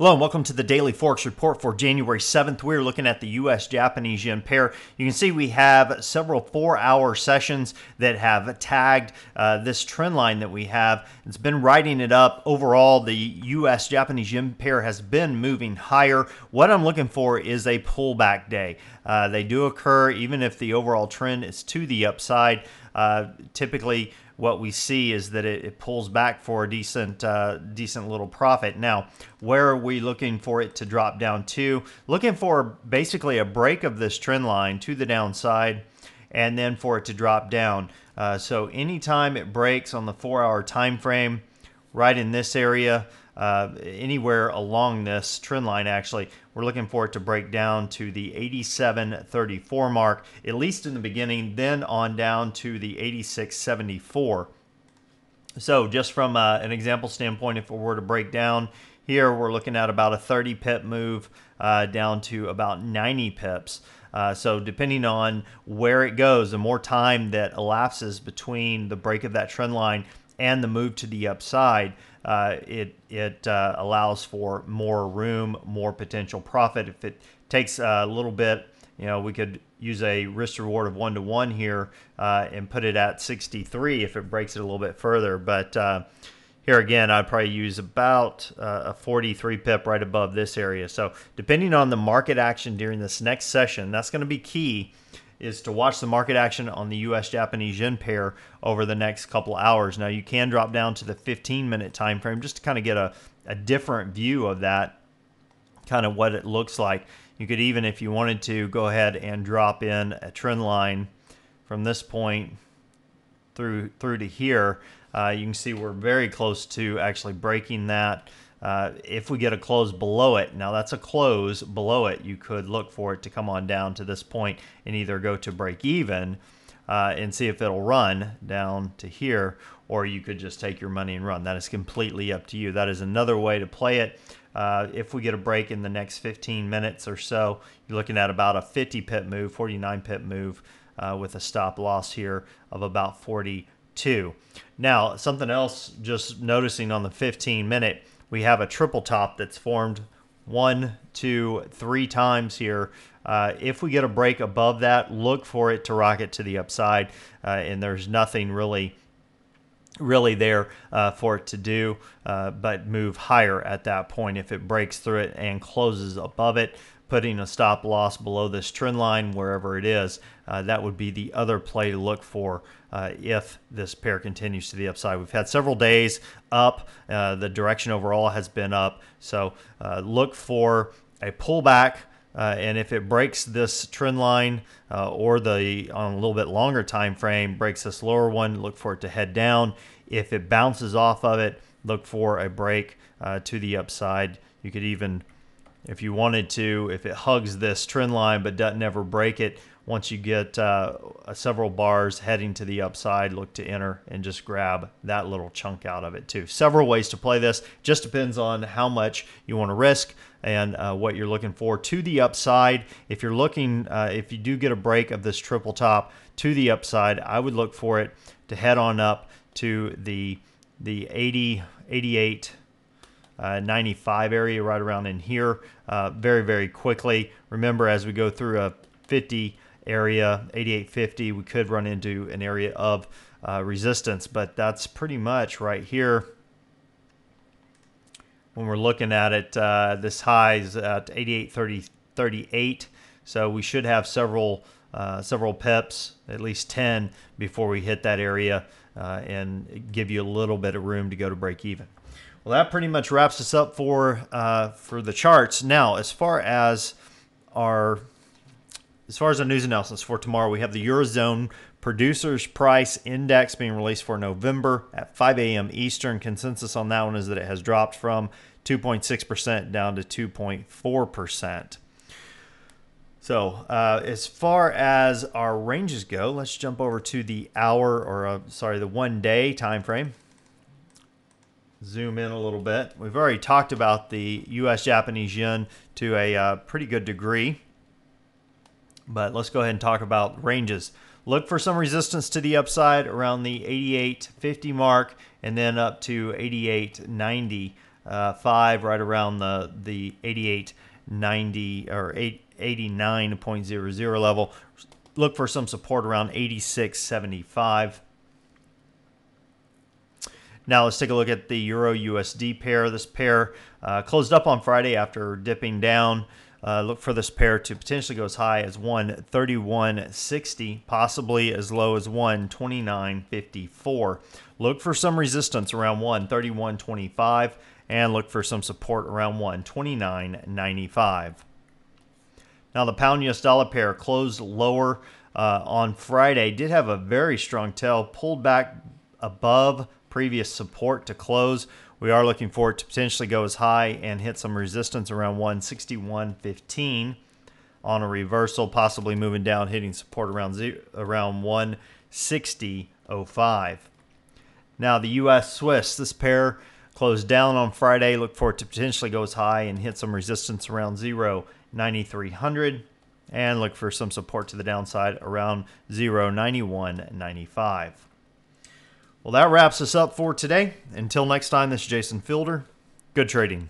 Hello and welcome to the Daily Forex Report for January 7th. We're looking at the U.S.-Japanese yen pair. You can see we have several 4-hour sessions that have tagged this trend line that we have. It's been riding it up. Overall, the U.S.-Japanese yen pair has been moving higher. What I'm looking for is a pullback day. They do occur even if the overall trend is to the upside. Typically, what we see is that it pulls back for a decent little profit. Now, where are we looking for it to drop down to? Looking for basically a break of this trend line to the downside and then for it to drop down. So anytime it breaks on the 4-hour time frame, right in this area, anywhere along this trend line, actually, we're looking for it to break down to the 87.34 mark, at least in the beginning, then on down to the 86.74. So just from an example standpoint, if it were to break down here, we're looking at about a 30 pip move down to about 90 pips. So depending on where it goes, the more time that elapses between the break of that trend line and the move to the upside, it allows for more room, more potential profit. If it takes a little bit, we could use a risk reward of 1-to-1 here and put it at 63 if it breaks it a little bit further. But here again, I'd probably use about a 43 pip right above this area. So depending on the market action during this next session, that's going to be key, is to watch the market action on the U.S.-Japanese yen pair over the next couple hours. Now, you can drop down to the 15-minute time frame just to kind of get a different view of that, kind of what it looks like. You could even, if you wanted to, go ahead and drop in a trend line from this point through to here. You can see we're very close to actually breaking that. If we get a close below it, now that's a close below it, you could look for it to come on down to this point and either go to break even and see if it'll run down to here, or you could just take your money and run. That is completely up to you. That is another way to play it. If we get a break in the next 15 minutes or so, you're looking at about a 50 pip move, 49 pip move with a stop loss here of about 42. Now, something else, just noticing on the 15-minute, we have a triple top that's formed 1, 2, 3 times here. If we get a break above that, look for it to rocket to the upside, and there's nothing really there for it to do but move higher at that point. If it breaks through it and closes above it, putting a stop loss below this trend line, wherever it is, that would be the other play to look for if this pair continues to the upside. We've had several days up. The direction overall has been up. So look for a pullback. And if it breaks this trend line or on a little bit longer time frame, breaks this lower one, look for it to head down. If it bounces off of it, look for a break to the upside. You could even, if you wanted to, if it hugs this trend line but doesn't ever break it, once you get several bars heading to the upside, look to enter and just grab that little chunk out of it too. Several ways to play this. Just depends on how much you want to risk and what you're looking for to the upside. If you're looking, if you do get a break of this triple top to the upside, I would look for it to head on up to the 80, 88, 95 area, right around in here, very, very quickly. Remember, as we go through a 50 area, 88.50, we could run into an area of resistance, but that's pretty much right here. When we're looking at it, this high is at 88.38, so we should have several pips, at least 10, before we hit that area and give you a little bit of room to go to break even. Well, that pretty much wraps us up for the charts. Now, as far as our news announcements for tomorrow, we have the Eurozone Producers Price Index being released for November at 5 a.m. Eastern. Consensus on that one is that it has dropped from 2.6% down to 2.4%. So as far as our ranges go, let's jump over to the the 1 day time frame. Zoom in a little bit. We've already talked about the U.S.-Japanese yen to a pretty good degree, but let's go ahead and talk about ranges. Look for some resistance to the upside around the 88.50 mark and then up to 88.90 right around the 88.90 or 89.00 level. Look for some support around 86.75. Now let's take a look at the Euro USD pair. This pair closed up on Friday after dipping down. Look for this pair to potentially go as high as 131.60, possibly as low as 129.54. Look for some resistance around 131.25 and look for some support around 129.95. Now the pound US dollar pair closed lower on Friday. Did have a very strong tail, pulled back above previous support to close. We are looking for it to potentially go as high and hit some resistance around 161.15 on a reversal, possibly moving down, hitting support around 160.05. Now the US Swiss, this pair closed down on Friday. Look for it to potentially go as high and hit some resistance around 0.9300 and look for some support to the downside around 0.9195. Well, that wraps us up for today. Until next time, this is Jason Fielder. Good trading.